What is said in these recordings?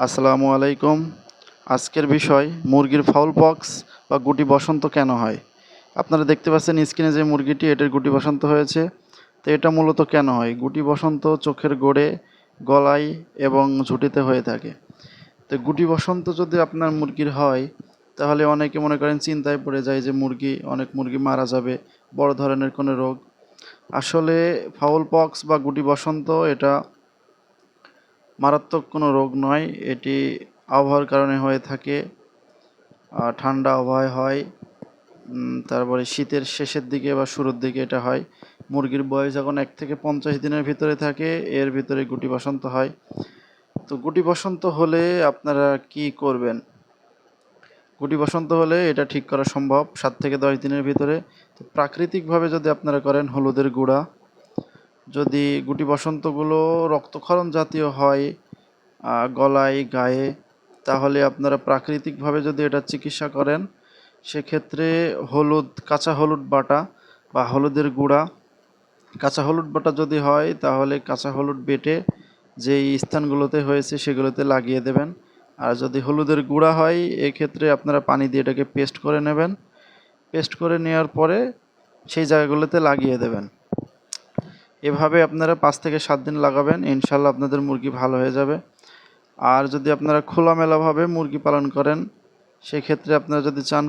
আসসালামু আলাইকুম। আজকের বিষয় মুরগির ফাউল পক্স বা গুটি বসন্ত কেন হয়। আপনারা দেখতে পাচ্ছেন স্ক্রিনে যে মুরগিটি, এটার গুটি বসন্ত হয়েছে। তো এটা মূলত কেন হয়? গুটি বসন্ত চোখের গোড়ে, গলায় এবং ঝুঁটিতে হয়ে থাকে। তো গুটি বসন্ত যদি আপনার মুরগির হয়, তাহলে অনেকে মনে করেন চিন্তায় পড়ে যায় যে অনেক মুরগি মারা যাবে, বড় ধরনের কোনো রোগ। আসলে ফাউল পক্স বা গুটি বসন্ত এটা মারাত্মক কোনো রোগ নয়। এটি আবহাওয়ার কারণে হয়ে থাকে। ঠান্ডা আবহাওয়ায় হয়, তারপরে শীতের শেষের দিকে বা শুরুর দিকে এটা হয়। মুরগির বয়স যখন 1 থেকে 50 দিনের ভিতরে থাকে, এর ভিতরে গুটি বসন্ত হয়। তো গুটি বসন্ত হলে আপনারা কি করবেন? গুটি বসন্ত হলে এটা ঠিক করা সম্ভব 7 থেকে 10 দিনের ভিতরে। তো প্রাকৃতিকভাবে যদি আপনারা করেন, হলুদের গুঁড়া, যদি গুটি বসন্তগুলো রক্তক্ষরণ জাতীয় হয় গলায়, গায়ে, তাহলে আপনারা প্রাকৃতিকভাবে যদি এটা চিকিৎসা করেন, সেক্ষেত্রে কাঁচা হলুদ বাটা বা হলুদের গুঁড়া, কাঁচা হলুদ বাটা যদি হয় তাহলে কাঁচা হলুদ বেটে যেই স্থানগুলোতে হয়েছে সেগুলোতে লাগিয়ে দেবেন। আর যদি হলুদের গুঁড়া হয়, এক্ষেত্রে আপনারা পানি দিয়ে এটাকে পেস্ট করে নেবেন। পেস্ট করে নেওয়ার পরে সেই জায়গাগুলোতে লাগিয়ে দেবেন। এভাবে আপনারা 5 থেকে 7 দিন লাগাবেন, ইনশাল্লাহ আপনাদের মুরগি ভালো হয়ে যাবে। আর যদি আপনারা খোলামেলাভাবে মুরগি পালন করেন, সেক্ষেত্রে আপনারা যদি চান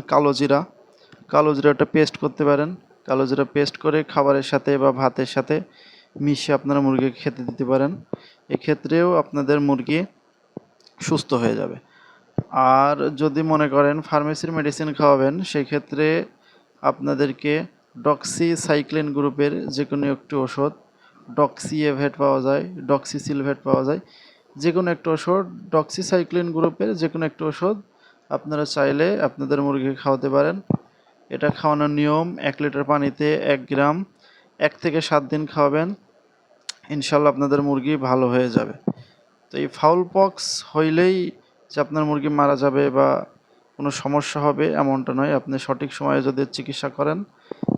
কালো জিরাটা পেস্ট করতে পারেন। কালো জিরা পেস্ট করে খাবারের সাথে বা ভাতের সাথে মিশিয়ে আপনারা মুরগিকে খেতে দিতে পারেন। এক্ষেত্রেও আপনাদের মুরগি সুস্থ হয়ে যাবে। আর যদি মনে করেন ফার্মেসির মেডিসিন খাওয়াবেন, সেক্ষেত্রে আপনাদেরকে ডক্সিসাইক্লিন গ্রুপের যে কোনো একটি ওষুধ, ডক্সিএভেট পাওয়া যায়, ডক্সিসিলভেট পাওয়া যায়, যে কোনো একটা ওষুধ, ডক্সিসাইক্লিন গ্রুপের যে কোনো একটা ওষুধ আপনারা চাইলে আপনাদের মুরগিকে খাওয়াতে পারেন। এটা খাওয়ানোর নিয়ম, 1 লিটার পানিতে 1 গ্রাম, 1 থেকে 7 দিন খাওয়াবেন, ইনশাল্লাহ আপনাদের মুরগি ভালো হয়ে যাবে। তো এই ফাউল পক্স হইলেই যে আপনার মুরগি মারা যাবে বা কোনো সমস্যা হবে এমনটা নয়। আপনি সঠিক সময়ে যদি চিকিৎসা করেন,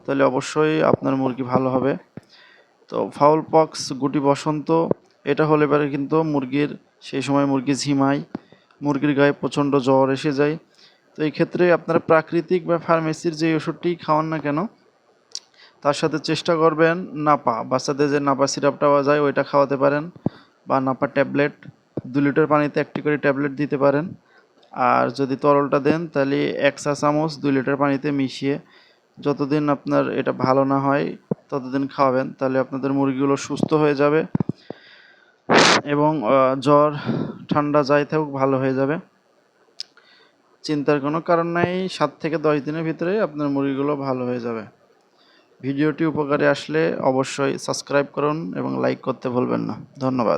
তাহলে অবশ্যই আপনার মুরগি ভালো হবে। তো ফাউল পক্স, গুটি বসন্ত, এটা হলে পরে কিন্তু সেই সময় মুরগি ঝিমায়, মুরগির গায়ে প্রচণ্ড জ্বর এসে যায়। তো এই ক্ষেত্রে আপনারা প্রাকৃতিক বা ফার্মেসির যে ওষুধটি খাওয়ান না কেন, তার সাথে চেষ্টা করবেন নাপা, বাচ্চাদের যে নাপা সিরাপ পাওয়া যায় ওইটা খাওয়াতে পারেন, বা নাপা ট্যাবলেট 2 লিটার পানিতে 1টি করে ট্যাবলেট দিতে পারেন। আর যদি তরলটা দেন, তাহলে 1 চা চামচ 2 লিটার পানিতে মিশিয়ে যতদিন আপনার এটা ভালো না হয় ততদিন খাওয়াবেন, তাহলে আপনাদের মুরগিগুলো সুস্থ হয়ে যাবে এবং জ্বর ঠান্ডা যাই থাকুক ভালো হয়ে যাবে। চিন্তার কোনো কারণ নাই, 7 থেকে 10 দিনের ভিতরে আপনার মুরগিগুলো ভালো হয়ে যাবে। ভিডিওটি উপকারে আসলে অবশ্যই সাবস্ক্রাইব করুন এবং লাইক করতে ভুলবেন না। ধন্যবাদ।